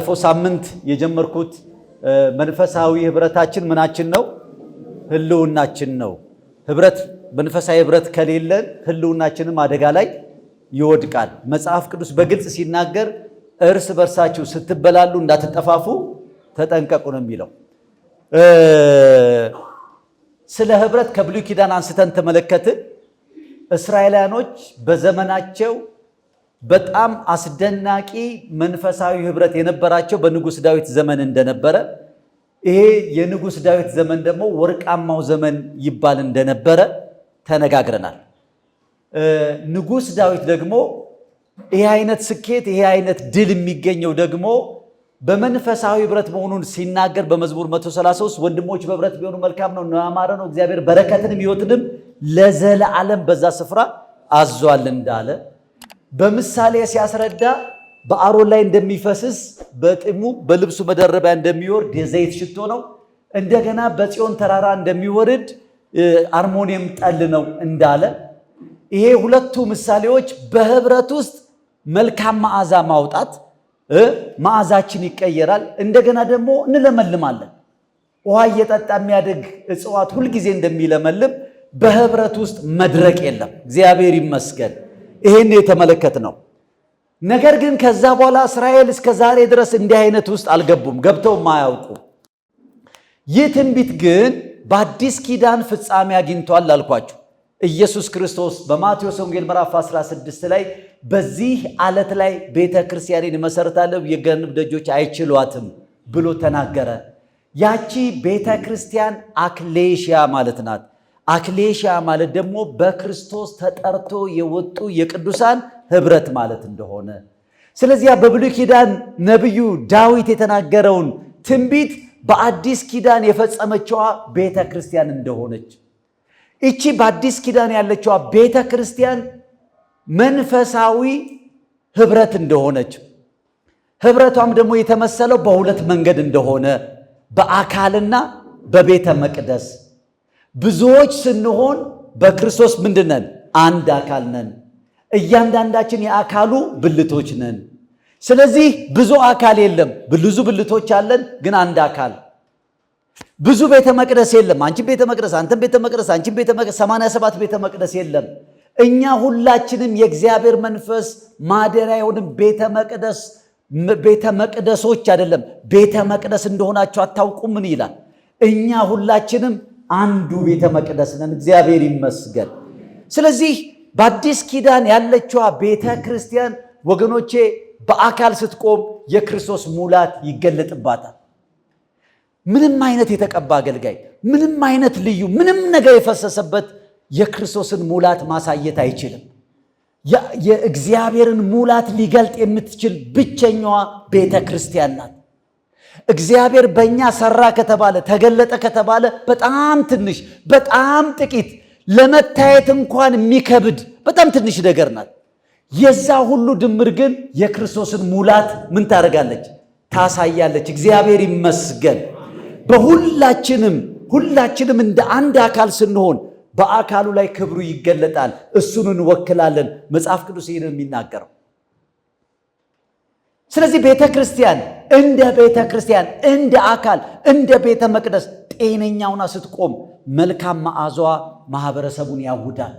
ባለፈው ሳምንት የጀመርኩት መንፈሳዊ ህብረታችን ምናችን ነው? ህልውናችን ነው። መንፈሳዊ ህብረት ከሌለን ህልውናችንም አደጋ ላይ ይወድቃል። መጽሐፍ ቅዱስ በግልጽ ሲናገር እርስ በርሳችሁ ስትበላሉ እንዳትጠፋፉ ተጠንቀቁ ነው የሚለው። ስለ ህብረት ከብሉይ ኪዳን አንስተን ተመለከትን። እስራኤላውያኖች በዘመናቸው በጣም አስደናቂ መንፈሳዊ ህብረት የነበራቸው በንጉሥ ዳዊት ዘመን እንደነበረ፣ ይሄ የንጉሥ ዳዊት ዘመን ደግሞ ወርቃማው ዘመን ይባል እንደነበረ ተነጋግረናል። ንጉሥ ዳዊት ደግሞ ይሄ አይነት ስኬት ይሄ አይነት ድል የሚገኘው ደግሞ በመንፈሳዊ ህብረት መሆኑን ሲናገር በመዝሙር 133 ወንድሞች በህብረት ቢሆኑ መልካም ነው፣ ያማረ ነው፣ እግዚአብሔር በረከትንም ህይወትንም ለዘለዓለም በዛ ስፍራ አዟል እንዳለ በምሳሌ ሲያስረዳ በአሮን ላይ እንደሚፈስስ በጢሙ በልብሱ መደረቢያ እንደሚወርድ የዘይት ሽቶ ነው። እንደገና በጽዮን ተራራ እንደሚወርድ አርሞኒየም ጠል ነው እንዳለ ይሄ ሁለቱ ምሳሌዎች በህብረት ውስጥ መልካም መዓዛ ማውጣት፣ መዓዛችን ይቀየራል። እንደገና ደግሞ እንለመልማለን። ውሃ እየጠጣ የሚያድግ እጽዋት ሁልጊዜ እንደሚለመልም በህብረት ውስጥ መድረቅ የለም። እግዚአብሔር ይመስገን። ይሄን የተመለከት ነው። ነገር ግን ከዛ በኋላ እስራኤል እስከ ዛሬ ድረስ እንዲህ አይነት ውስጥ አልገቡም፣ ገብተውም አያውቁ። ይህ ትንቢት ግን በአዲስ ኪዳን ፍጻሜ አግኝቷል አልኳችሁ። ኢየሱስ ክርስቶስ በማቴዎስ ወንጌል ምዕራፍ 16 ላይ በዚህ ዓለት ላይ ቤተ ክርስቲያንን እመሰርታለሁ የገሃነም ደጆች አይችሏትም ብሎ ተናገረ። ያቺ ቤተ ክርስቲያን አክሌሽያ ማለት ናት። አክሌሽያ ማለት ደግሞ በክርስቶስ ተጠርቶ የወጡ የቅዱሳን ህብረት ማለት እንደሆነ፣ ስለዚያ በብሉይ ኪዳን ነቢዩ ዳዊት የተናገረውን ትንቢት በአዲስ ኪዳን የፈጸመችዋ ቤተ ክርስቲያን እንደሆነች፣ እቺ በአዲስ ኪዳን ያለችዋ ቤተ ክርስቲያን መንፈሳዊ ህብረት እንደሆነች፣ ህብረቷም ደግሞ የተመሰለው በሁለት መንገድ እንደሆነ በአካልና በቤተ መቅደስ። ብዙዎች ስንሆን በክርስቶስ ምንድነን? አንድ አካል ነን። እያንዳንዳችን የአካሉ ብልቶች ነን። ስለዚህ ብዙ አካል የለም፣ ብዙ ብልቶች አለን፣ ግን አንድ አካል። ብዙ ቤተ መቅደስ የለም፣ አንቺን ቤተ መቅደስ፣ አንተን ቤተ መቅደስ፣ አንቺን ቤተ መቅደስ፣ 87 ቤተ መቅደስ የለም። እኛ ሁላችንም የእግዚአብሔር መንፈስ ማደሪያ የሆንን ቤተ መቅደሶች አይደለም፣ ቤተ መቅደስ እንደሆናችሁ አታውቁም? ምን ይላል? እኛ ሁላችንም አንዱ ቤተ መቅደስ ነን። እግዚአብሔር ይመስገን። ስለዚህ በአዲስ ኪዳን ያለችዋ ቤተ ክርስቲያን ወገኖቼ በአካል ስትቆም የክርስቶስ ሙላት ይገለጥባታል። ምንም አይነት የተቀባ አገልጋይ፣ ምንም አይነት ልዩ ምንም ነገር የፈሰሰበት የክርስቶስን ሙላት ማሳየት አይችልም። የእግዚአብሔርን ሙላት ሊገልጥ የምትችል ብቸኛዋ ቤተ ክርስቲያን ናት። እግዚአብሔር በእኛ ሰራ ከተባለ ተገለጠ ከተባለ በጣም ትንሽ፣ በጣም ጥቂት፣ ለመታየት እንኳን የሚከብድ በጣም ትንሽ ነገር ናት። የዛ ሁሉ ድምር ግን የክርስቶስን ሙላት ምን ታደርጋለች? ታሳያለች። እግዚአብሔር ይመስገን። ሁላችንም እንደ አንድ አካል ስንሆን በአካሉ ላይ ክብሩ ይገለጣል። እሱን እንወክላለን። መጽሐፍ ቅዱስ ይህን የሚናገረው። ስለዚህ ቤተ ክርስቲያን እንደ አካል እንደ ቤተ መቅደስ ጤነኛውና ስትቆም መልካም መዓዛዋ ማህበረሰቡን ያውዳል።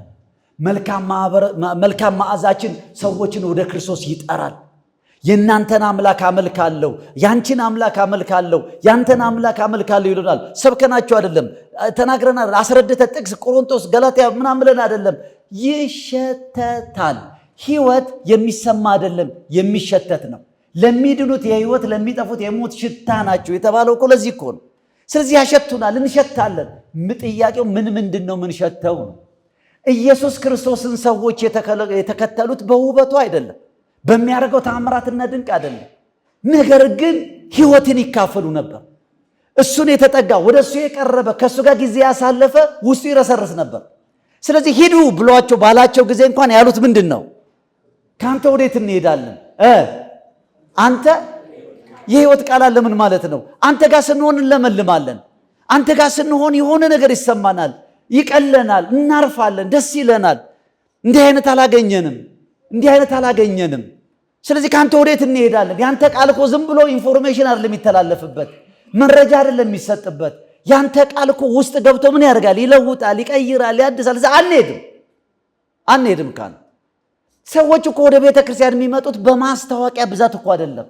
መልካም መዓዛችን ሰዎችን ወደ ክርስቶስ ይጠራል። የእናንተን አምላክ አመልካለሁ፣ ያንቺን አምላክ አመልካለሁ፣ ያንተን አምላክ አመልካለሁ ይሉናል። ሰብከናቸው አይደለም፣ ተናግረናል፣ አስረድተ ጥቅስ ቆሮንቶስ፣ ገላትያ ምናምን ብለን አይደለም። ይሸተታል። ህይወት የሚሰማ አይደለም፣ የሚሸተት ነው። ለሚድኑት የህይወት ለሚጠፉት የሞት ሽታ ናቸው የተባለው እኮ ለዚህ እኮ ነው። ስለዚህ ያሸቱናል፣ እንሸታለን። ጥያቄው ምንድን ነው ምንሸተው ነው። ኢየሱስ ክርስቶስን ሰዎች የተከተሉት በውበቱ አይደለም፣ በሚያደርገው ተአምራትና ድንቅ አይደለም። ነገር ግን ህይወትን ይካፈሉ ነበር። እሱን የተጠጋ ወደ እሱ የቀረበ ከእሱ ጋር ጊዜ ያሳለፈ ውስጡ ይረሰርስ ነበር። ስለዚህ ሂዱ ብሏቸው ባላቸው ጊዜ እንኳን ያሉት ምንድን ነው? ከአንተ ወዴት እንሄዳለን? አንተ የህይወት ቃል አለ። ምን ማለት ነው? አንተ ጋር ስንሆን እንለመልማለን። አንተ ጋር ስንሆን የሆነ ነገር ይሰማናል፣ ይቀለናል፣ እናርፋለን፣ ደስ ይለናል። እንዲህ አይነት አላገኘንም። ስለዚህ ካንተ ወዴት እንሄዳለን? ያንተ ቃል እኮ ዝም ብሎ ኢንፎርሜሽን አይደለም የሚተላለፍበት፣ መረጃ አይደለም የሚሰጥበት። ያንተ ቃል እኮ ውስጥ ገብቶ ምን ያደርጋል? ይለውጣል፣ ይቀይራል፣ ያድሳል። አንሄድም ካለ ሰዎች እኮ ወደ ቤተ ክርስቲያን የሚመጡት በማስታወቂያ ብዛት እኮ አይደለም።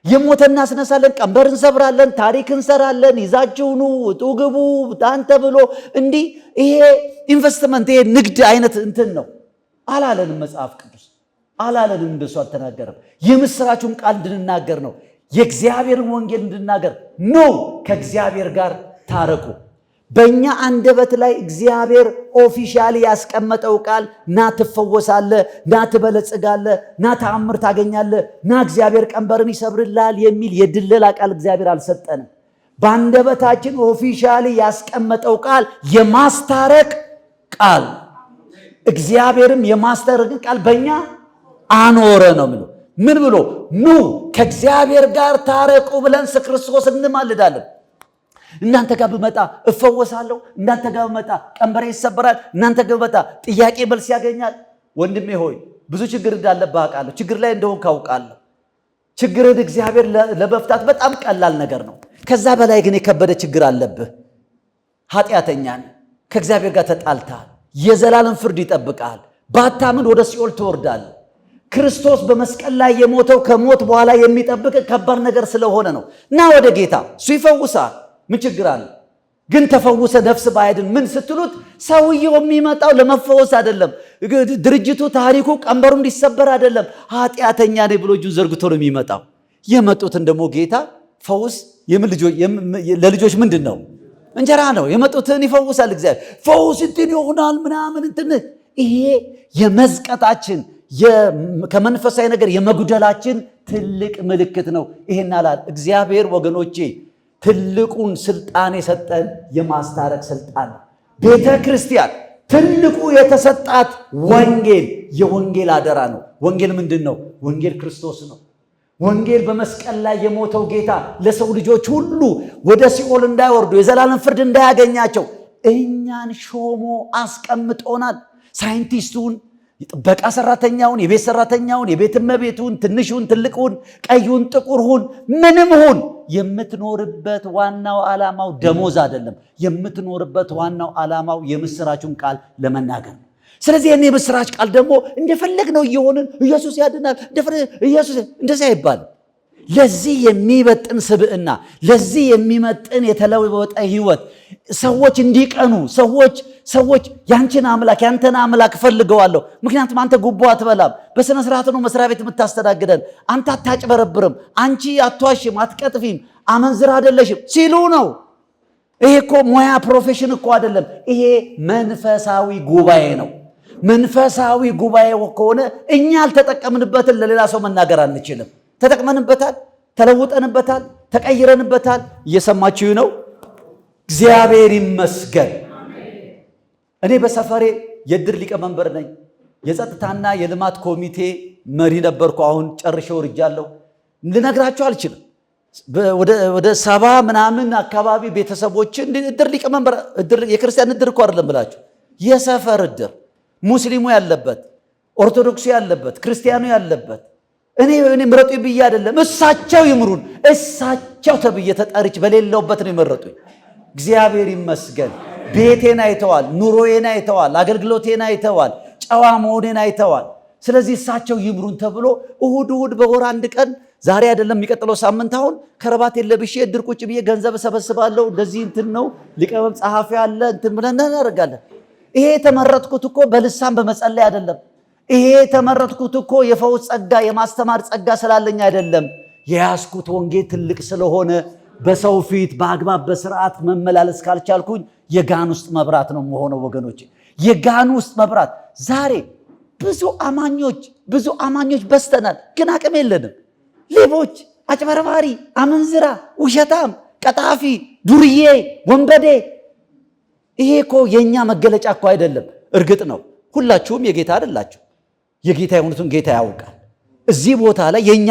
የሞተ እናስነሳለን፣ ቀንበር እንሰብራለን፣ ታሪክ እንሰራለን፣ ይዛችሁ ኑ ውጡ ግቡ አንተ ብሎ እንዲህ ይሄ ኢንቨስትመንት ይሄ ንግድ አይነት እንትን ነው አላለንም። መጽሐፍ ቅዱስ አላለንም። እንደሱ አልተናገረም። የምስራቹን ቃል እንድንናገር ነው። የእግዚአብሔርን ወንጌል እንድናገር ነው። ከእግዚአብሔር ጋር ታረቁ። በእኛ አንደበት ላይ እግዚአብሔር ኦፊሻሊ ያስቀመጠው ቃል ና ትፈወሳለህ፣ ና ትበለጽጋለህ፣ ና ተአምር ታገኛለህ፣ ና እግዚአብሔር ቀንበርን ይሰብርልሃል የሚል የድለላ ቃል እግዚአብሔር አልሰጠንም። በአንደበታችን ኦፊሻሊ ያስቀመጠው ቃል የማስታረቅ ቃል፣ እግዚአብሔርም የማስታረቅን ቃል በእኛ አኖረ ነው የሚለው። ምን ብሎ ኑ ከእግዚአብሔር ጋር ታረቁ ብለን ክርስቶስ እንማልዳለን። እናንተ ጋር ብመጣ እፈወሳለሁ፣ እናንተ ጋር ብመጣ ቀንበሬ ይሰበራል፣ እናንተ ጋር ብመጣ ጥያቄ መልስ ያገኛል። ወንድሜ ሆይ ብዙ ችግር እንዳለብህ አውቃለሁ። ችግር ላይ እንደሆንክ አውቃለሁ። ችግርን እግዚአብሔር ለመፍታት በጣም ቀላል ነገር ነው። ከዛ በላይ ግን የከበደ ችግር አለብህ። ኃጢአተኛ ነህ፣ ከእግዚአብሔር ጋር ተጣልተሃል፣ የዘላለም ፍርድ ይጠብቃል። ባታምን ወደ ሲኦል ትወርዳለህ። ክርስቶስ በመስቀል ላይ የሞተው ከሞት በኋላ የሚጠብቅ ከባድ ነገር ስለሆነ ነው። ና ወደ ጌታ፣ እሱ ይፈውሳል። ምን ችግር አለ? ግን ተፈውሰ ነፍስ ባይድን ምን ስትሉት ሰውየው የሚመጣው ለመፈወስ አይደለም። ድርጅቱ ታሪኩ ቀንበሩ እንዲሰበር አይደለም። ኃጢአተኛ ነኝ ብሎ እጁን ዘርግቶ ነው የሚመጣው። የመጡትን ደግሞ ጌታ ፈውስ ለልጆች ምንድን ነው? እንጀራ ነው። የመጡትን ይፈውሳል እግዚአብሔር። ፈውስ እንትን ይሆናል ምናምን እንትን ይሄ የመዝቀጣችን ከመንፈሳዊ ነገር የመጉደላችን ትልቅ ምልክት ነው። ይሄን አላል እግዚአብሔር ወገኖቼ ትልቁን ስልጣን የሰጠን የማስታረቅ ስልጣን ነው። ቤተ ክርስቲያን ትልቁ የተሰጣት ወንጌል የወንጌል አደራ ነው። ወንጌል ምንድን ነው? ወንጌል ክርስቶስ ነው። ወንጌል በመስቀል ላይ የሞተው ጌታ ለሰው ልጆች ሁሉ ወደ ሲኦል እንዳይወርዱ የዘላለም ፍርድ እንዳያገኛቸው እኛን ሾሞ አስቀምጦናል። ሳይንቲስቱን፣ ጥበቃ ሰራተኛውን፣ የቤት ሰራተኛውን፣ የቤት እመቤቱን፣ ትንሹን፣ ትልቁን፣ ቀዩን፣ ጥቁርሁን፣ ምንም ሁን የምትኖርበት ዋናው ዓላማው ደሞዝ አይደለም። የምትኖርበት ዋናው ዓላማው የምስራቹን ቃል ለመናገር ነው። ስለዚህ የኔ የምስራች ቃል ደግሞ እንደፈለግ ነው እየሆንን ኢየሱስ ያድናል ኢየሱስ እንደዚህ አይባልም። ለዚህ የሚመጥን ስብዕና፣ ለዚህ የሚመጥን የተለወጠ ህይወት ሰዎች እንዲቀኑ ሰዎች ያንቺን አምላክ ያንተን አምላክ ፈልገዋለሁ። ምክንያቱም አንተ ጉቦ አትበላም፣ በስነ ስርዓት ነው መስሪያ ቤት የምታስተናግደን፣ አንተ አታጭበረብርም፣ አንቺ አትዋሽም፣ አትቀጥፊም፣ አመንዝር አይደለሽም ሲሉ ነው። ይሄ እኮ ሙያ ፕሮፌሽን እኮ አይደለም። ይሄ መንፈሳዊ ጉባኤ ነው። መንፈሳዊ ጉባኤ ከሆነ እኛ አልተጠቀምንበትን ለሌላ ሰው መናገር አንችልም። ተጠቅመንበታል፣ ተለውጠንበታል፣ ተቀይረንበታል። እየሰማችሁ ነው። እግዚአብሔር ይመስገን። እኔ በሰፈሬ የድር ሊቀመንበር ነኝ። የጸጥታና የልማት ኮሚቴ መሪ ነበርኩ። አሁን ጨርሼ ወርጃለሁ። ልነግራችሁ አልችልም። ወደ 70 ምናምን አካባቢ ቤተሰቦችን እድር ሊቀመንበር የክርስቲያን እድር እኮ አይደለም ብላችሁ የሰፈር እድር ሙስሊሙ ያለበት፣ ኦርቶዶክሱ ያለበት፣ ክርስቲያኑ ያለበት እኔ ምረጡኝ ብዬ አይደለም። እሳቸው ይምሩን። እሳቸው ተብዬ ተጠርቼ በሌለውበት ነው የመረጡኝ። እግዚአብሔር ይመስገን። ቤቴን አይተዋል፣ ኑሮዬን አይተዋል፣ አገልግሎቴን አይተዋል፣ ጨዋ መሆኔን አይተዋል። ስለዚህ እሳቸው ይምሩን ተብሎ እሁድ በወር አንድ ቀን ዛሬ አይደለም የሚቀጥለው ሳምንት አሁን ከረባት የለብሼ እድር ቁጭ ብዬ ገንዘብ ሰበስባለሁ። እንደዚህ እንትን ነው ሊቀመም ጸሐፊ አለ እንትን ብለን እናደርጋለን። ይሄ የተመረጥኩት እኮ በልሳን በመጸለይ አይደለም። ይሄ የተመረጥኩት እኮ የፈውስ ጸጋ የማስተማር ጸጋ ስላለኝ አይደለም። የያዝኩት ወንጌል ትልቅ ስለሆነ በሰው ፊት በአግባብ በስርዓት መመላለስ ካልቻልኩኝ የጋን ውስጥ መብራት ነው የምሆነው። ወገኖች የጋን ውስጥ መብራት። ዛሬ ብዙ አማኞች በስተናል፣ ግን አቅም የለንም። ሌቦች፣ አጭበርባሪ፣ አመንዝራ፣ ውሸታም፣ ቀጣፊ፣ ዱርዬ፣ ወንበዴ። ይሄ እኮ የኛ መገለጫ እኮ አይደለም። እርግጥ ነው ሁላችሁም የጌታ አይደላችሁ። የጌታ የሆኑትን ጌታ ያውቃል። እዚህ ቦታ ላይ የኛ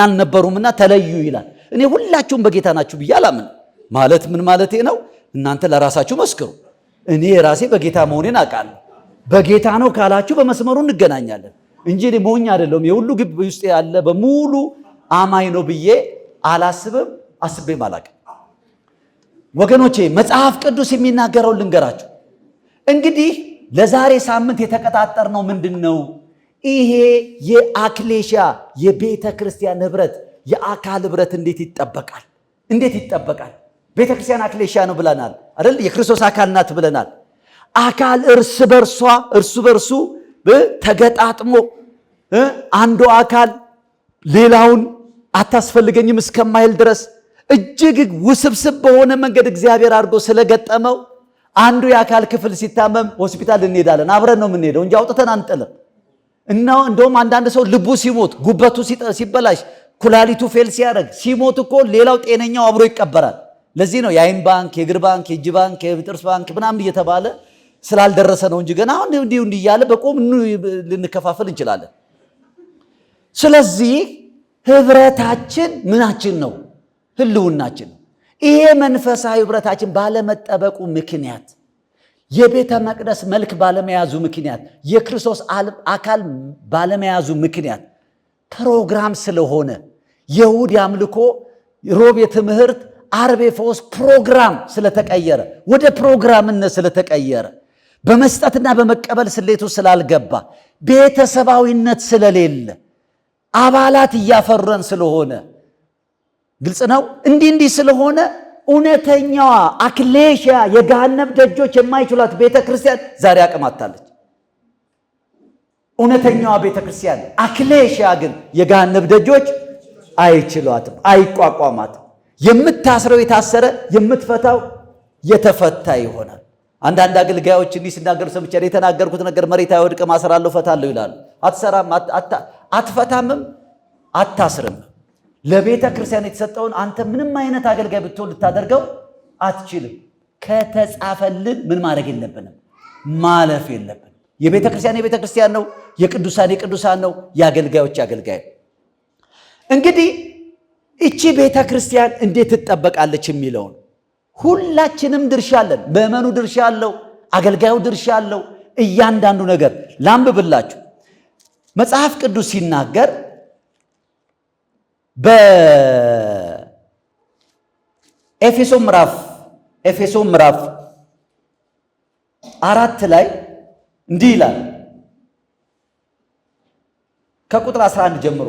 አልነበሩምና ተለዩ ይላል። እኔ ሁላችሁም በጌታ ናችሁ ብዬ አላምን። ማለት ምን ማለቴ ነው? እናንተ ለራሳችሁ መስክሩ። እኔ ራሴ በጌታ መሆኔን አውቃለሁ። በጌታ ነው ካላችሁ በመስመሩ እንገናኛለን። እንጂ እኔ ሞኝ አይደለሁም። የሁሉ ግቢ ውስጥ ያለ በሙሉ አማኝ ነው ብዬ አላስብም፣ አስቤም አላውቅም። ወገኖቼ መጽሐፍ ቅዱስ የሚናገረው ልንገራችሁ። እንግዲህ ለዛሬ ሳምንት የተቀጣጠርነው ምንድነው? ይሄ የአክሌሽያ የቤተ ክርስቲያን ህብረት፣ የአካል ህብረት እንዴት ይጠበቃል? እንዴት ይጠበቃል? ቤተ ክርስቲያን አክሌሽያ ነው ብለናል አይደል? የክርስቶስ አካል ናት ብለናል። አካል እርስ በርሱ ተገጣጥሞ አንዱ አካል ሌላውን አታስፈልገኝም እስከማይል ድረስ እጅግ ውስብስብ በሆነ መንገድ እግዚአብሔር አድርጎ ስለገጠመው አንዱ የአካል ክፍል ሲታመም ሆስፒታል እንሄዳለን። አብረን ነው የምንሄደው እንጂ አውጥተን አንጥልም። እና እንደውም አንዳንድ ሰው ልቡ ሲሞት፣ ጉበቱ ሲበላሽ፣ ኩላሊቱ ፌል ሲያደርግ ሲሞት እኮ ሌላው ጤነኛው አብሮ ይቀበራል። ለዚህ ነው የአይን ባንክ፣ የእግር ባንክ፣ የእጅ ባንክ፣ የጥርስ ባንክ ምናምን እየተባለ ስላልደረሰ ነው እንጂ ገና አሁን እንዲሁ እያለ በቆም ልንከፋፈል እንችላለን። ስለዚህ ህብረታችን ምናችን ነው? ህልውናችን ነው። ይሄ መንፈሳዊ ህብረታችን ባለመጠበቁ ምክንያት፣ የቤተ መቅደስ መልክ ባለመያዙ ምክንያት፣ የክርስቶስ አካል ባለመያዙ ምክንያት ፕሮግራም ስለሆነ የእሑድ አምልኮ፣ ሮብ የትምህርት፣ ዓርብ የፈውስ ፕሮግራም ስለተቀየረ፣ ወደ ፕሮግራምነት ስለተቀየረ፣ በመስጠትና በመቀበል ስሌቱ ስላልገባ፣ ቤተሰባዊነት ስለሌለ፣ አባላት እያፈረን ስለሆነ፣ ግልጽ ነው። እንዲህ ስለሆነ እውነተኛዋ አክሌሽያ የገሃነም ደጆች የማይችሏት ቤተ ክርስቲያን ዛሬ አቅም አጥታለች። እውነተኛዋ ቤተ ክርስቲያን አክሌሽያ ግን የገሃነም ደጆች አይችሏትም፣ አይቋቋማትም። የምታስረው የታሰረ፣ የምትፈታው የተፈታ ይሆናል። አንዳንድ አገልጋዮች እንዲህ ሲናገሩ ሰምቼ የተናገርኩት ነገር መሬት አይወድቅም፣ አስራለሁ፣ ፈታለሁ ይላሉ። አትሰራም፣ አትፈታምም፣ አታስርም። ለቤተ ክርስቲያን የተሰጠውን አንተ ምንም አይነት አገልጋይ ብትሆን ልታደርገው አትችልም። ከተጻፈልን ምን ማድረግ የለብንም? ማለፍ የለብንም። የቤተ ክርስቲያን የቤተ ክርስቲያን ነው፣ የቅዱሳን የቅዱሳን ነው፣ የአገልጋዮች አገልጋይ። እንግዲህ እቺ ቤተ ክርስቲያን እንዴት ትጠበቃለች የሚለውን ሁላችንም ድርሻ አለን። ምዕመኑ ድርሻ አለው፣ አገልጋዩ ድርሻ አለው። እያንዳንዱ ነገር ላንብብላችሁ። መጽሐፍ ቅዱስ ሲናገር በኤፌሶን ምዕራፍ 4 ላይ እንዲህ ይላል። ከቁጥር 11 ጀምሮ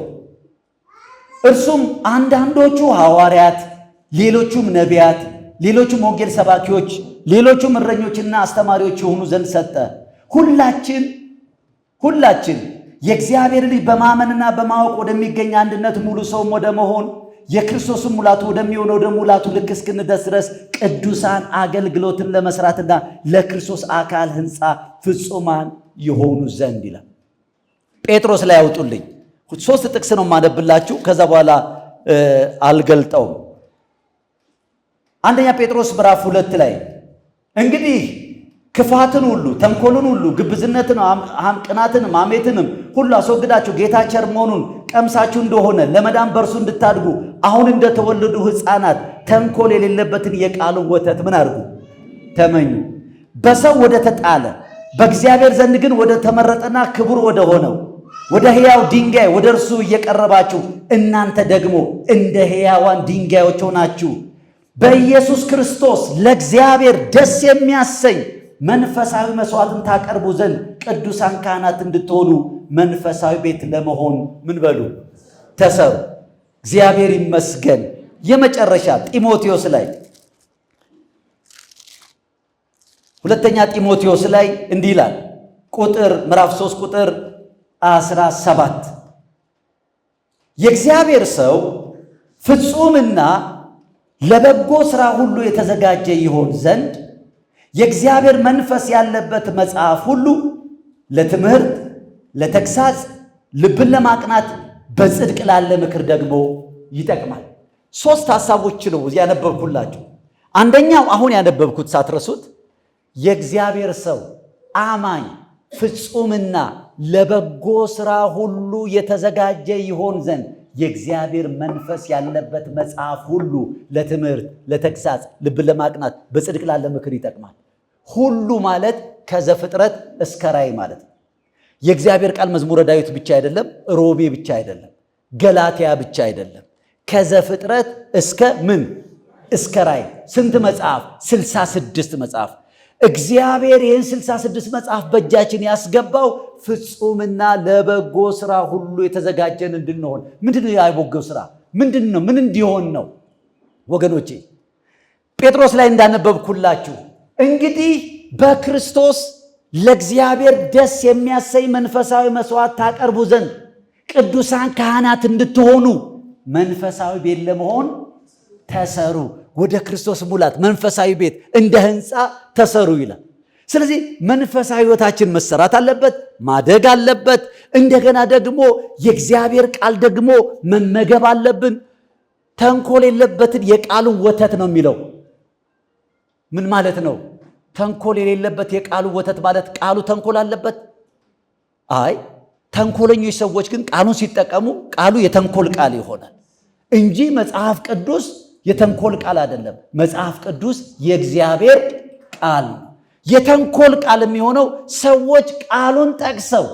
እርሱም አንዳንዶቹ ሐዋርያት፣ ሌሎቹም ነቢያት፣ ሌሎቹም ወንጌል ሰባኪዎች፣ ሌሎቹም እረኞችና አስተማሪዎች የሆኑ ዘንድ ሰጠ። ሁላችን የእግዚአብሔር ልጅ በማመንና በማወቅ ወደሚገኝ አንድነት ሙሉ ሰውም ወደ መሆን የክርስቶስን ሙላቱ ወደሚሆነው ወደ ሙላቱ ልክ እስክንደርስ ድረስ ቅዱሳን አገልግሎትን ለመስራትና ለክርስቶስ አካል ሕንፃ ፍጹማን የሆኑ ዘንድ ይላል። ጴጥሮስ ላይ ያውጡልኝ 3 ጥቅስ ነው የማነብላችሁ፣ ከዛ በኋላ አልገልጠውም። አንደኛ ጴጥሮስ ምዕራፍ 2 ላይ እንግዲህ ክፋትን ሁሉ፣ ተንኮልን ሁሉ፣ ግብዝነትን፣ ቅናትንም፣ ሐሜትንም ሁሉ አስወግዳችሁ ጌታ ቸር መሆኑን ቀምሳችሁ እንደሆነ ለመዳን በእርሱ እንድታድጉ አሁን እንደተወለዱ ሕፃናት ተንኮል የሌለበትን የቃሉን ወተት ምን አድርጉ? ተመኙ። በሰው ወደ ተጣለ በእግዚአብሔር ዘንድ ግን ወደ ተመረጠና ክቡር ወደ ሆነው ወደ ሕያው ድንጋይ ወደ እርሱ እየቀረባችሁ እናንተ ደግሞ እንደ ሕያዋን ድንጋዮች ሆናችሁ በኢየሱስ ክርስቶስ ለእግዚአብሔር ደስ የሚያሰኝ መንፈሳዊ መስዋዕትን ታቀርቡ ዘንድ ቅዱሳን ካህናት እንድትሆኑ መንፈሳዊ ቤት ለመሆን ምን በሉ? ተሰሩ። እግዚአብሔር ይመስገን። የመጨረሻ ጢሞቴዎስ ላይ ሁለተኛ ጢሞቴዎስ ላይ እንዲህ ይላል። ምዕራፍ 3 ቁጥር 17 የእግዚአብሔር ሰው ፍጹምና ለበጎ ሥራ ሁሉ የተዘጋጀ ይሆን ዘንድ የእግዚአብሔር መንፈስ ያለበት መጽሐፍ ሁሉ ለትምህርት፣ ለተግሳጽ፣ ልብን ለማቅናት፣ በጽድቅ ላለ ምክር ደግሞ ይጠቅማል። 3 ሐሳቦች ነው ያነበብኩላችሁ። አንደኛው አሁን ያነበብኩት ሳትረሱት፣ የእግዚአብሔር ሰው አማኝ ፍጹምና ለበጎ ሥራ ሁሉ የተዘጋጀ ይሆን ዘንድ የእግዚአብሔር መንፈስ ያለበት መጽሐፍ ሁሉ ለትምህርት፣ ለተግሳጽ፣ ልብን ለማቅናት፣ በጽድቅ ላለ ምክር ይጠቅማል። ሁሉ ማለት ከዘፍጥረት እስከ ራእይ ማለት ነው። የእግዚአብሔር ቃል መዝሙረ ዳዊት ብቻ አይደለም፣ ሮሜ ብቻ አይደለም፣ ገላትያ ብቻ አይደለም። ከዘፍጥረት እስከ ምን እስከ ራዕይ ስንት መጽሐፍ? 66 መጽሐፍ። እግዚአብሔር ይህን 66 መጽሐፍ በእጃችን ያስገባው ፍጹምና ለበጎ ስራ ሁሉ የተዘጋጀን እንድንሆን። ምንድነው ያ በጎ ስራ? ምንድነው? ምን እንዲሆን ነው? ወገኖቼ ጴጥሮስ ላይ እንዳነበብኩላችሁ እንግዲህ በክርስቶስ ለእግዚአብሔር ደስ የሚያሰኝ መንፈሳዊ መስዋዕት ታቀርቡ ዘንድ ቅዱሳን ካህናት እንድትሆኑ መንፈሳዊ ቤት ለመሆን ተሰሩ። ወደ ክርስቶስ ሙላት መንፈሳዊ ቤት እንደ ህንፃ ተሰሩ ይላል። ስለዚህ መንፈሳዊ ህይወታችን መሰራት አለበት፣ ማደግ አለበት። እንደገና ደግሞ የእግዚአብሔር ቃል ደግሞ መመገብ አለብን። ተንኮል የሌለበትን የቃሉን ወተት ነው የሚለው። ምን ማለት ነው? ተንኮል የሌለበት የቃሉ ወተት ማለት ቃሉ ተንኮል አለበት? አይ፣ ተንኮለኞች ሰዎች ግን ቃሉን ሲጠቀሙ ቃሉ የተንኮል ቃል ይሆናል እንጂ መጽሐፍ ቅዱስ የተንኮል ቃል አይደለም። መጽሐፍ ቅዱስ የእግዚአብሔር ቃል ነው። የተንኮል ቃል የሚሆነው ሰዎች ቃሉን ጠቅሰው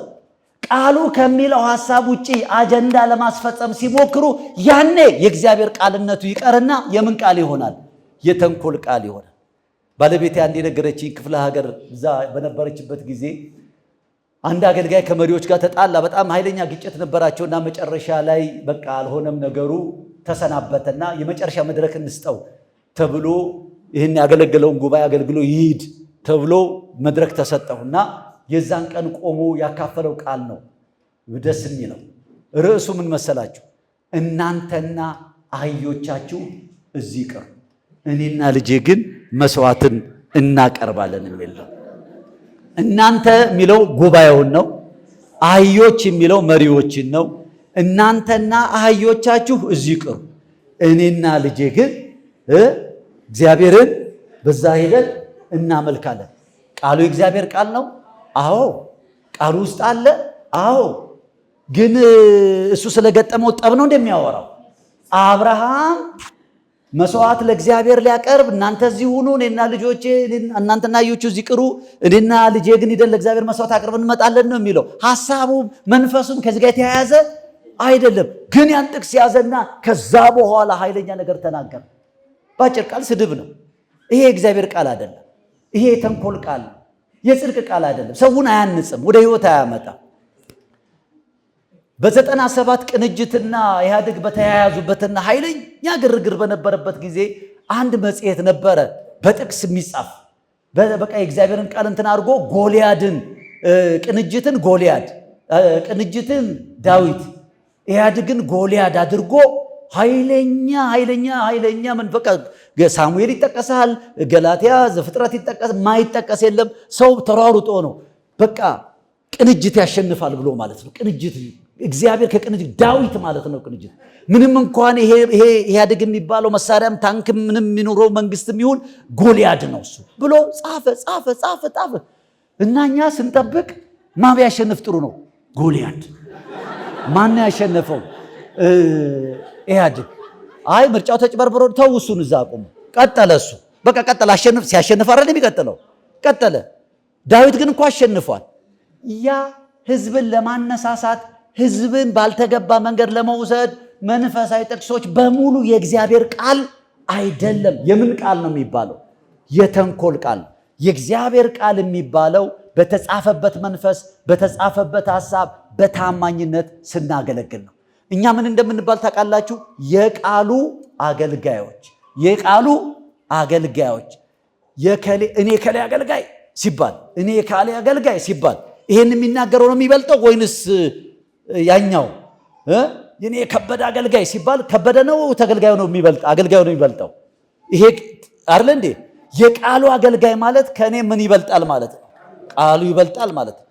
ቃሉ ከሚለው ሐሳብ ውጪ አጀንዳ ለማስፈጸም ሲሞክሩ ያኔ የእግዚአብሔር ቃልነቱ ይቀርና የምን ቃል ይሆናል? የተንኮል ቃል ይሆናል። ባለቤቴ አንድ የነገረችኝ ክፍለ ሀገር እዛ በነበረችበት ጊዜ አንድ አገልጋይ ከመሪዎች ጋር ተጣላ። በጣም ኃይለኛ ግጭት ነበራቸውና መጨረሻ ላይ በቃ አልሆነም ነገሩ፣ ተሰናበተና የመጨረሻ መድረክ እንስጠው ተብሎ ይህን ያገለገለውን ጉባኤ አገልግሎ ይሂድ ተብሎ መድረክ ተሰጠውና የዛን ቀን ቆሞ ያካፈለው ቃል ነው ደስ የሚለው። ርዕሱ ምን መሰላችሁ? እናንተና አህዮቻችሁ እዚህ ቅሩ፣ እኔና ልጄ ግን መስዋዕትን እናቀርባለን የሚል ነው። እናንተ የሚለው ጉባኤውን ነው። አህዮች የሚለው መሪዎችን ነው። እናንተና አህዮቻችሁ እዚህ ቅሩ፣ እኔና ልጄ ግን እግዚአብሔርን በዛ ሄደን እናመልካለን። ቃሉ የእግዚአብሔር ቃል ነው። አዎ ቃሉ ውስጥ አለ። አዎ ግን እሱ ስለገጠመው ጠብ ነው እንደሚያወራው። አብርሃም መስዋዕት ለእግዚአብሔር ሊያቀርብ እናንተ እዚህ ሁኑ፣ እኔና ልጆቼ እናንተና አህዮቹ እዚህ ቅሩ፣ እኔና ልጄ ግን ሄደን ለእግዚአብሔር መስዋዕት አቅርብ እንመጣለን ነው የሚለው። ሐሳቡም መንፈሱም ከዚህ ጋር የተያያዘ አይደለም። ግን ያን ጥቅስ ያዘና ከዛ በኋላ ኃይለኛ ነገር ተናገረ። ባጭር ቃል ስድብ ነው። ይሄ የእግዚአብሔር ቃል አይደለም። ይሄ የተንኮል ቃል ነው። የጽድቅ ቃል አይደለም። ሰውን አያንጽም፣ ወደ ህይወት አያመጣም። በ97 ቅንጅትና ኢህአዴግ በተያያዙበትና ኃይለኛ ግርግር በነበረበት ጊዜ አንድ መጽሔት ነበረ በጥቅስ የሚጻፍ በቃ የእግዚአብሔርን ቃል እንትን አድርጎ ጎልያድን ቅንጅትን ጎልያድ ቅንጅትን ዳዊት ኢህአዴግን ጎልያድ አድርጎ ኃይለኛ መንፈቃ ሳሙኤል ይጠቀሳል፣ ገላትያ ዘፍጥረት ይጠቀስ፣ ማይጠቀስ የለም። ሰው ተሯሩጦ ነው በቃ ቅንጅት ያሸንፋል ብሎ ማለት ነው። ቅንጅት እግዚአብሔር ከቅንጅት ዳዊት ማለት ነው። ቅንጅት ምንም እንኳን ይሄ ኢህአዴግ የሚባለው መሳሪያም ታንክ ምንም የሚኖረው መንግስትም ይሁን ጎልያድ ነው እሱ ብሎ ጻፈ እና እኛ ስንጠብቅ ማን ያሸንፍ ጥሩ ነው? ጎልያድ። ማን ያሸነፈው? ኢህአዴግ። አይ ምርጫው ተጭበርብሮ ተው እሱን እዛ አቁሙ። ቀጠለ እሱ በቃ ቀጠለ። ሲያሸንፍ አይደል የሚቀጥለው? ቀጠለ። ዳዊት ግን እንኳን አሸንፏል። ያ ህዝብን ለማነሳሳት ህዝብን ባልተገባ መንገድ ለመውሰድ መንፈሳዊ ጥቅሶች በሙሉ የእግዚአብሔር ቃል አይደለም። የምን ቃል ነው የሚባለው? የተንኮል ቃል። የእግዚአብሔር ቃል የሚባለው በተጻፈበት መንፈስ በተጻፈበት ሐሳብ በታማኝነት ስናገለግል ነው። እኛ ምን እንደምንባል ታውቃላችሁ? የቃሉ አገልጋዮች። የቃሉ አገልጋዮች። እኔ ከሌ አገልጋይ ሲባል እኔ ካሌ አገልጋይ ሲባል ይሄን የሚናገረው ነው የሚበልጠው ወይንስ ያኛው? እኔ ከበደ አገልጋይ ሲባል ከበደ ነው ተገልጋዩ ነው የሚበልጥ? አገልጋዩ ነው የሚበልጠው። ይሄ አይደል እንዴ? የቃሉ አገልጋይ ማለት ከኔ ምን ይበልጣል ማለት ነው? ቃሉ ይበልጣል ማለት ነው።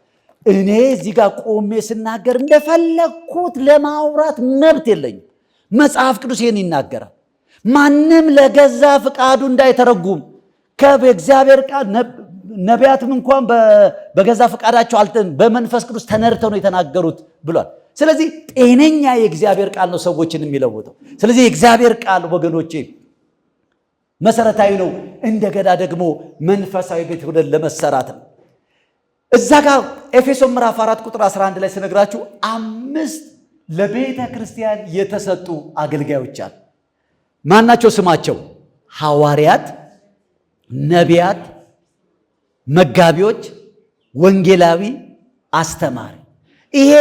እኔ እዚህ ጋር ቆሜ ስናገር እንደፈለኩት ለማውራት መብት የለኝም። መጽሐፍ ቅዱስ ይሄን ይናገራል። ማንም ለገዛ ፍቃዱ እንዳይተረጉም ከእግዚአብሔር ቃል ነቢያትም እንኳን በገዛ ፍቃዳቸው በመንፈስ ቅዱስ ተነድተው ነው የተናገሩት ብሏል። ስለዚህ ጤነኛ የእግዚአብሔር ቃል ነው ሰዎችን የሚለውጠው። ስለዚህ የእግዚአብሔር ቃል ወገኖቼ መሰረታዊ ነው። እንደገና ደግሞ መንፈሳዊ ቤት ሆነን ለመሰራት ነው። እዛ ጋር ኤፌሶን ምዕራፍ 4 ቁጥር 11 ላይ ስነግራችሁ 5 ለቤተ ክርስቲያን የተሰጡ አገልጋዮች አሉ። ማናቸው ስማቸው? ሐዋርያት፣ ነቢያት፣ መጋቢዎች፣ ወንጌላዊ፣ አስተማሪ። ይሄ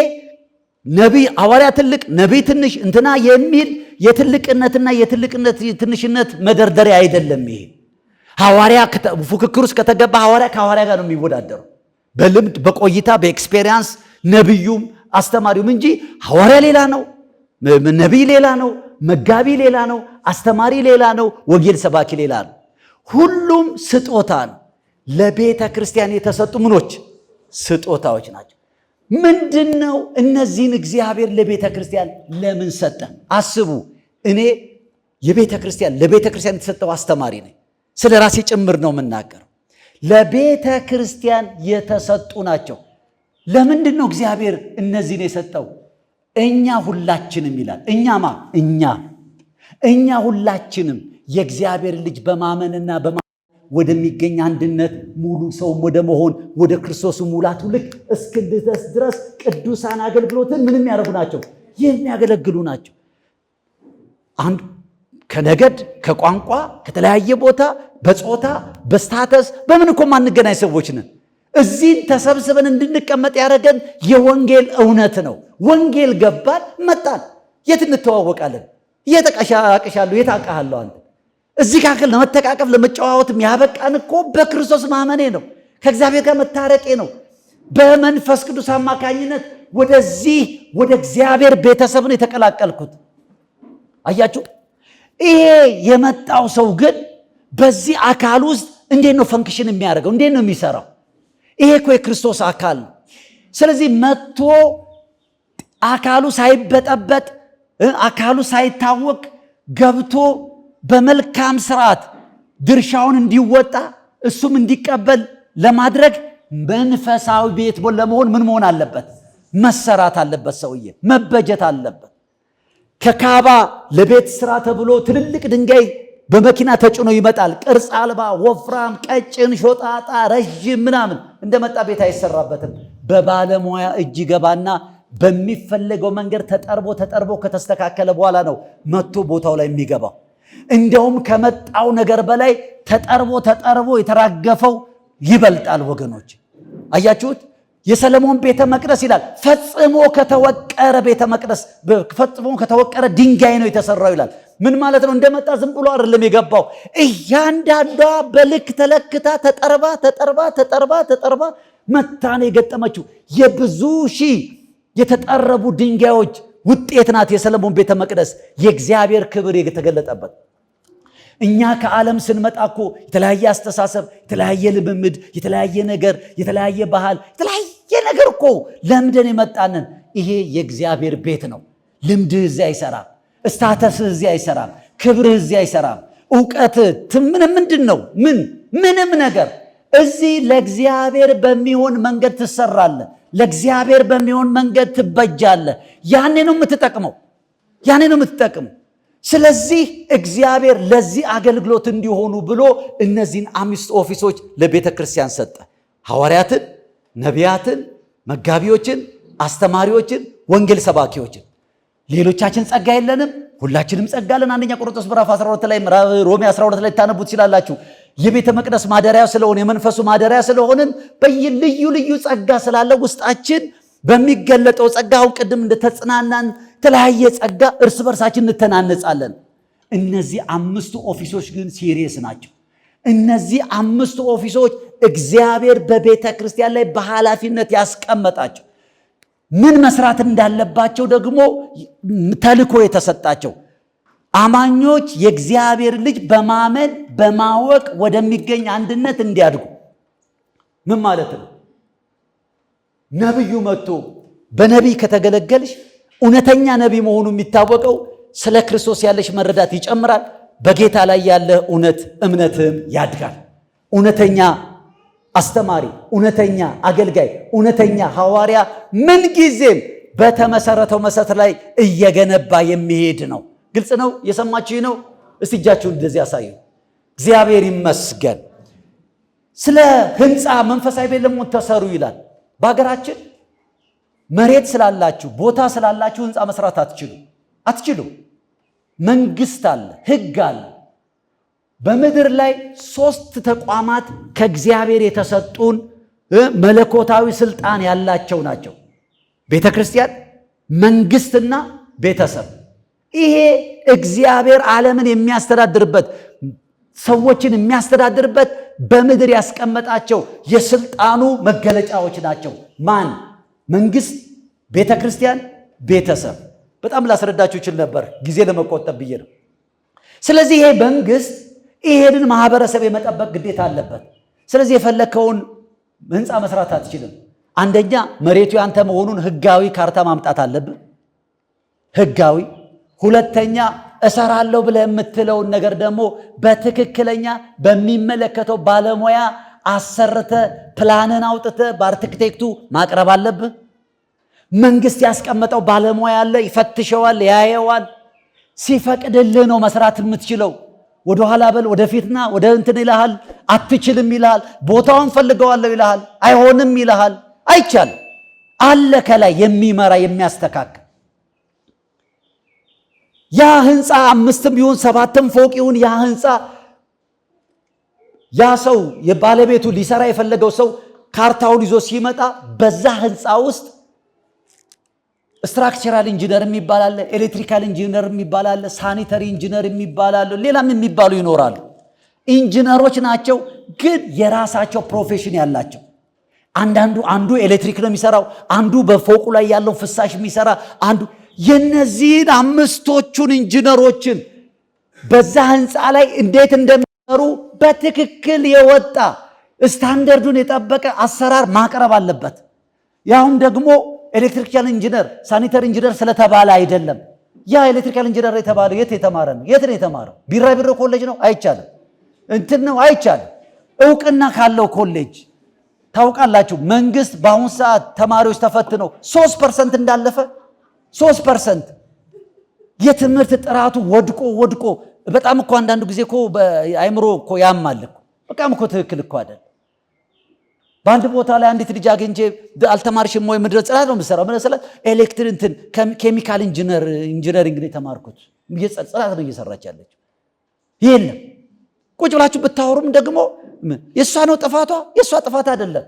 ነቢይ ሐዋርያ ትልቅ ነቢይ ትንሽ እንትና የሚል የትልቅነትና የትንሽነት መደርደሪያ አይደለም። ይሄ ሐዋርያ ፉክክር ውስጥ ከተገባ ሐዋርያ ከሐዋርያ ጋር ነው የሚወዳደረው፣ በልምድ በቆይታ በኤክስፔሪየንስ ነቢዩም አስተማሪውም እንጂ ሐዋርያ ሌላ ነው፣ ነቢይ ሌላ ነው፣ መጋቢ ሌላ ነው፣ አስተማሪ ሌላ ነው፣ ወንጌል ሰባኪ ሌላ ነው። ሁሉም ስጦታ ነው። ለቤተ ክርስቲያን የተሰጡ ምኖች ስጦታዎች ናቸው። ምንድነው? እነዚህን እግዚአብሔር ለቤተ ክርስቲያን ለምን ሰጠ? አስቡ። እኔ ለቤተ ክርስቲያን የተሰጠው አስተማሪ ነኝ። ስለ ራሴ ጭምር ነው የምናገረው። ለቤተ ክርስቲያን የተሰጡ ናቸው። ለምንድን ነው እግዚአብሔር እነዚህን የሰጠው? እኛ ሁላችንም ይላል። እኛማ እኛ ሁላችንም የእግዚአብሔር ልጅ በማመንና ወደሚገኝ አንድነት ሙሉ ሰውም ወደ መሆን ወደ ክርስቶስ ሙላቱ ልክ እስክንድረስ ድረስ ቅዱሳን አገልግሎትን ምንም ያደርጉ ናቸው፣ የሚያገለግሉ ናቸው። አንድ ከነገድ ከቋንቋ ከተለያየ ቦታ በጾታ በስታተስ በምን እኮ ማንገናኝ ሰዎች ነን። እዚህ ተሰብስበን እንድንቀመጥ ያደረገን የወንጌል እውነት ነው። ወንጌል ገባን፣ መጣን። የት እንተዋወቃለን? እየተቀሻቀሻለሁ፣ የት አውቃለሁ አንተ እዚህ ጋር ለመተቃቀፍ ለመጨዋወትም ያበቃን እኮ በክርስቶስ ማመኔ ነው። ከእግዚአብሔር ጋር መታረቄ ነው። በመንፈስ ቅዱስ አማካኝነት ወደዚህ ወደ እግዚአብሔር ቤተሰብ ነው የተቀላቀልኩት። አያችሁ፣ ይሄ የመጣው ሰው ግን በዚህ አካል ውስጥ እንዴት ነው ፈንክሽን የሚያደርገው? እንዴት ነው የሚሰራው? ይሄ እኮ የክርስቶስ አካል ነው። ስለዚህ መጥቶ አካሉ ሳይበጠበጥ አካሉ ሳይታወቅ ገብቶ በመልካም ስርዓት ድርሻውን እንዲወጣ እሱም እንዲቀበል ለማድረግ መንፈሳዊ ቤት ለመሆን ምን መሆን አለበት? መሰራት አለበት። ሰውዬ መበጀት አለበት። ከካባ ለቤት ስራ ተብሎ ትልልቅ ድንጋይ በመኪና ተጭኖ ይመጣል። ቅርጽ አልባ፣ ወፍራም፣ ቀጭን፣ ሾጣጣ፣ ረዥም ምናምን እንደመጣ ቤት አይሰራበትም። በባለሙያ እጅ ገባና በሚፈለገው መንገድ ተጠርቦ ከተስተካከለ በኋላ ነው መጥቶ ቦታው ላይ የሚገባው። እንደውም ከመጣው ነገር በላይ ተጠርቦ የተራገፈው ይበልጣል። ወገኖች አያችሁት? የሰለሞን ቤተ መቅደስ ይላል ፈጽሞ ከተወቀረ ቤተ መቅደስ ፈጽሞ ከተወቀረ ድንጋይ ነው የተሰራው ይላል። ምን ማለት ነው? እንደመጣ ዝም ብሎ አይደለም የገባው። እያንዳንዷ በልክ ተለክታ ተጠርባ መታ ነው የገጠመችው። የብዙ ሺህ የተጠረቡ ድንጋዮች ውጤት ናት የሰለሞን ቤተ መቅደስ፣ የእግዚአብሔር ክብር የተገለጠበት። እኛ ከዓለም ስንመጣ እኮ የተለያየ አስተሳሰብ፣ የተለያየ ልምምድ፣ የተለያየ ነገር፣ የተለያየ ባህል፣ የተለያየ ነገር እኮ ለምደን የመጣንን። ይሄ የእግዚአብሔር ቤት ነው። ልምድህ እዚህ አይሰራም። እስታተስህ እዚህ አይሰራም። ክብርህ እዚህ አይሰራም። እውቀትህ ምንድን ነው? ምንም ነገር እዚህ ለእግዚአብሔር በሚሆን መንገድ ትሰራለህ። ለእግዚአብሔር በሚሆን መንገድ ትበጃለህ። ያኔ ነው የምትጠቅመው። ስለዚህ እግዚአብሔር ለዚህ አገልግሎት እንዲሆኑ ብሎ እነዚህን 5 ኦፊሶች ለቤተ ክርስቲያን ሰጠ። ሐዋርያትን፣ ነቢያትን፣ መጋቢዎችን፣ አስተማሪዎችን፣ ወንጌል ሰባኪዎችን። ሌሎቻችን ጸጋ የለንም? ሁላችንም ጸጋ አለን። አንደኛ ቆሮንቶስ ምዕራፍ 12 ላይ ሮሜ 12 ላይ ታነቡት ይችላላችሁ። የቤተ መቅደስ ማደሪያ ስለሆነ የመንፈሱ ማደሪያ ስለሆንን ልዩ ጸጋ ስላለ ውስጣችን በሚገለጠው ጸጋ አሁን ቅድም እንደተጽናናን የተለያየ ጸጋ እርስ በርሳችን እንተናነጻለን። እነዚህ 5 ኦፊሶች ግን ሲሪየስ ናቸው። እነዚህ 5 ኦፊሶች እግዚአብሔር በቤተ ክርስቲያን ላይ በኃላፊነት ያስቀመጣቸው፣ ምን መስራት እንዳለባቸው ደግሞ ተልኮ የተሰጣቸው፣ አማኞች የእግዚአብሔር ልጅ በማመን በማወቅ ወደሚገኝ አንድነት እንዲያድጉ። ምን ማለት ነው? ነቢዩ መጥቶ በነቢይ ከተገለገልሽ እውነተኛ ነቢይ መሆኑ የሚታወቀው ስለ ክርስቶስ ያለሽ መረዳት ይጨምራል። በጌታ ላይ ያለ እምነትም ያድጋል። እውነተኛ አስተማሪ፣ እውነተኛ አገልጋይ፣ እውነተኛ ሐዋርያ ምንጊዜም በተመሰረተው መሰረት ላይ እየገነባ የሚሄድ ነው። ግልጽ ነው? የሰማችሁ ነው? እስቲ እጃችሁን እንደዚህ ያሳዩ። እግዚአብሔር ይመስገን። ስለ ህንፃ መንፈሳዊ ቤት ለምን ተሰሩ ይላል። በሀገራችን መሬት ስላላችሁ ቦታ ስላላችሁ ህንፃ መስራት አትችሉ። መንግስት አለ፣ ህግ አለ። በምድር ላይ 3 ተቋማት ከእግዚአብሔር የተሰጡን መለኮታዊ ስልጣን ያላቸው ናቸው። ቤተክርስቲያን፣ መንግስትና ቤተሰብ። ይሄ እግዚአብሔር ዓለምን የሚያስተዳድርበት ሰዎችን የሚያስተዳድርበት በምድር ያስቀመጣቸው የስልጣኑ መገለጫዎች ናቸው። ማን? መንግስት፣ ቤተክርስቲያን፣ ቤተሰብ። በጣም ላስረዳችሁ ይችል ነበር፣ ጊዜ ለመቆጠብ ብዬ ነው። ስለዚህ ይሄ መንግስት ይሄንን ማህበረሰብ የመጠበቅ ግዴታ አለበት። ስለዚህ የፈለከውን ህንፃ መስራት አትችልም። አንደኛ መሬቱ ያንተ መሆኑን ህጋዊ ካርታ ማምጣት አለብን፣ ህጋዊ። ሁለተኛ እሰራለሁ ብለህ የምትለውን ነገር ደግሞ በትክክለኛ በሚመለከተው ባለሙያ አሰርተ ፕላንን አውጥተ በአርክቴክቱ ማቅረብ አለብህ። መንግስት ያስቀመጠው ባለሙያ አለ፣ ይፈትሸዋል፣ ያየዋል። ሲፈቅድልህ ነው መስራት የምትችለው። ወደኋላ በል ወደፊትና ወደ እንትን ይልሃል። አትችልም ይልሃል። ቦታውን ፈልገዋለሁ ይልሃል። አይሆንም ይልሃል። አይቻልም አለ ከላይ የሚመራ የሚያስተካክል። ያ ህንፃ 5ም ይሁን 7ም ፎቅ ይሁን ያ ህንፃ ያ ሰው የባለቤቱ ሊሰራ የፈለገው ሰው ካርታውን ይዞ ሲመጣ በዛ ህንፃ ውስጥ ስትራክቸራል ኢንጂነር የሚባል አለ፣ ኤሌክትሪካል ኢንጂነር የሚባል አለ፣ ሳኒተሪ ኢንጂነር የሚባል አለ፣ ሌላም የሚባሉ ይኖራሉ። ኢንጂነሮች ናቸው፣ ግን የራሳቸው ፕሮፌሽን ያላቸው። አንዱ ኤሌክትሪክ ነው የሚሰራው፣ አንዱ በፎቁ ላይ ያለው ፍሳሽ የሚሰራ አንዱ። የነዚህን 5ቶቹን ኢንጂነሮችን በዛ ህንፃ ላይ እንዴት እንደሚሰሩ በትክክል የወጣ ስታንዳርዱን የጠበቀ አሰራር ማቅረብ አለበት። ያውም ደግሞ ኤሌክትሪካል ኢንጂነር ሳኒተሪ ኢንጂነር ስለተባለ አይደለም። ያ ኤሌክትሪካል ኢንጂነር የተባለው የት የተማረ ነው? የት ነው የተማረው? ቢራቢሮ ኮሌጅ ነው? አይቻልም። እንትን ነው? አይቻልም። እውቅና ካለው ኮሌጅ ታውቃላችሁ። መንግስት በአሁኑ ሰዓት ተማሪዎች ተፈትነው 3% እንዳለፈ 3% የትምህርት ጥራቱ ወድቆ በጣም እኮ አንዳንዱ ጊዜ እኮ በአይምሮ እኮ ያማል እኮ በጣም እኮ ትክክል እኮ አይደል። በአንድ ቦታ ላይ አንዲት ልጅ አግኝቼ አልተማርሽም ወይ ምድረ ጽላት ነው የምትሰራው መሰለህ? ኤሌክትሪክ እንትን ኬሚካል ኢንጂነሪንግ ነው የተማርኩት። ጽላት ነው እየሰራች ያለች። የለም ቁጭ ብላችሁ ብታወሩም ደግሞ የእሷ ነው ጥፋቷ? የእሷ ጥፋት አይደለም።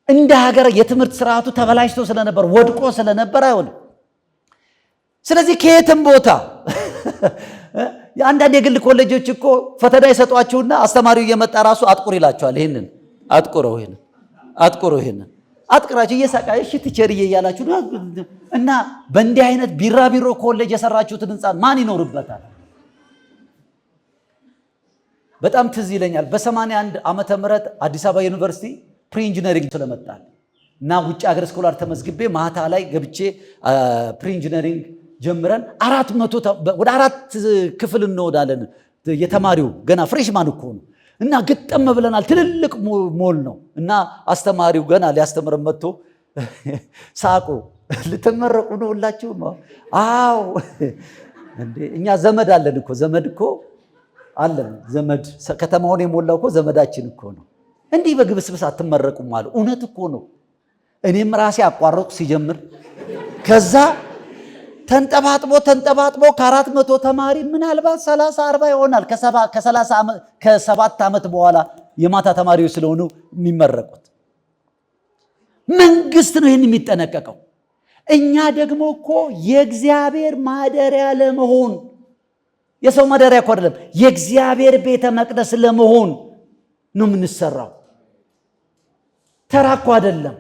እንደ ሀገር የትምህርት ስርዓቱ ተበላሽቶ ስለነበር ወድቆ ስለነበር አይሆንም። ስለዚህ ከየትም ቦታ አንዳንድ የግል ኮሌጆች እኮ ፈተና የሰጧችሁና አስተማሪው እየመጣ ራሱ አጥቁር ይላችኋል። ይሄንን አጥቁረው ይሄንን አጥቅራችሁ እየሳቃ እሺ ቲቸርዬ እያላችሁ እና በእንዲህ አይነት ቢራቢሮ ኮሌጅ የሰራችሁትን ህንፃ ማን ይኖርበታል? በጣም ትዝ ይለኛል። በ81 ዓመተ ምህረት አዲስ አበባ ዩኒቨርሲቲ ፕሪ ኢንጂነሪንግ ስለመጣል እና ውጭ ሀገር ስኮላር ተመዝግቤ ማታ ላይ ገብቼ ፕሪ ኢንጂነሪንግ ጀምረን 400 ወደ 4 ክፍል እንወዳለን። የተማሪው ገና ፍሬሽማን እኮ ነው እና ግጥም ብለናል። ትልልቅ ሞል ነው እና አስተማሪው ገና ሊያስተምረን መጥቶ ሳቁ። ልትመረቁ ነው ሁላችሁ? አዎ እንዴ እኛ ዘመድ አለን እኮ ዘመድ አለን። ዘመድ ከተማውን የሞላው እኮ ዘመዳችን እኮ ነው። እንዲህ በግብስብስ አትመረቁም አሉ። እውነት እኮ ነው። እኔም ራሴ አቋረጥኩ ሲጀምር። ከዛ ተንጠባጥቦ ከ400 ተማሪ ምናልባት 30-40 ይሆናል ከ7 ዓመት በኋላ የማታ ተማሪዎች ስለሆኑ የሚመረቁት። መንግስት ነው ይህን የሚጠነቀቀው። እኛ ደግሞ እኮ የእግዚአብሔር ማደሪያ ለመሆን የሰው ማደሪያ እኮ አይደለም፣ የእግዚአብሔር ቤተ መቅደስ ለመሆን ነው የምንሰራው። ተራ እኮ አይደለም።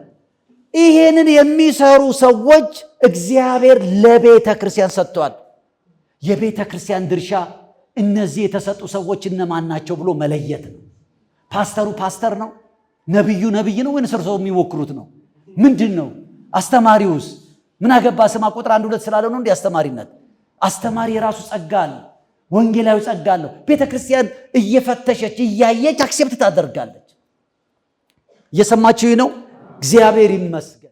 ይሄንን የሚሰሩ ሰዎች እግዚአብሔር ለቤተ ክርስቲያን ሰጥቷል። የቤተ ክርስቲያን ድርሻ እነዚህ የተሰጡ ሰዎች እነማን ናቸው ብሎ መለየት ነው። ፓስተሩ ፓስተር ነው፣ ነብዩ ነብይ ነው ወይስ እርሶ የሚወክሩት ነው? ምንድን ነው? አስተማሪውስ ምን አገባ? ስማ ቁጥር 1-2 ስላለ ነው እንዴ አስተማሪነት? አስተማሪ የራሱ ጸጋ አለ፣ ወንጌላዊ ጸጋ አለው። ቤተ ክርስቲያን እየፈተሸች እያየች አክሴፕት ታደርጋለች። እየሰማችሁ ነው? እግዚአብሔር ይመስገን።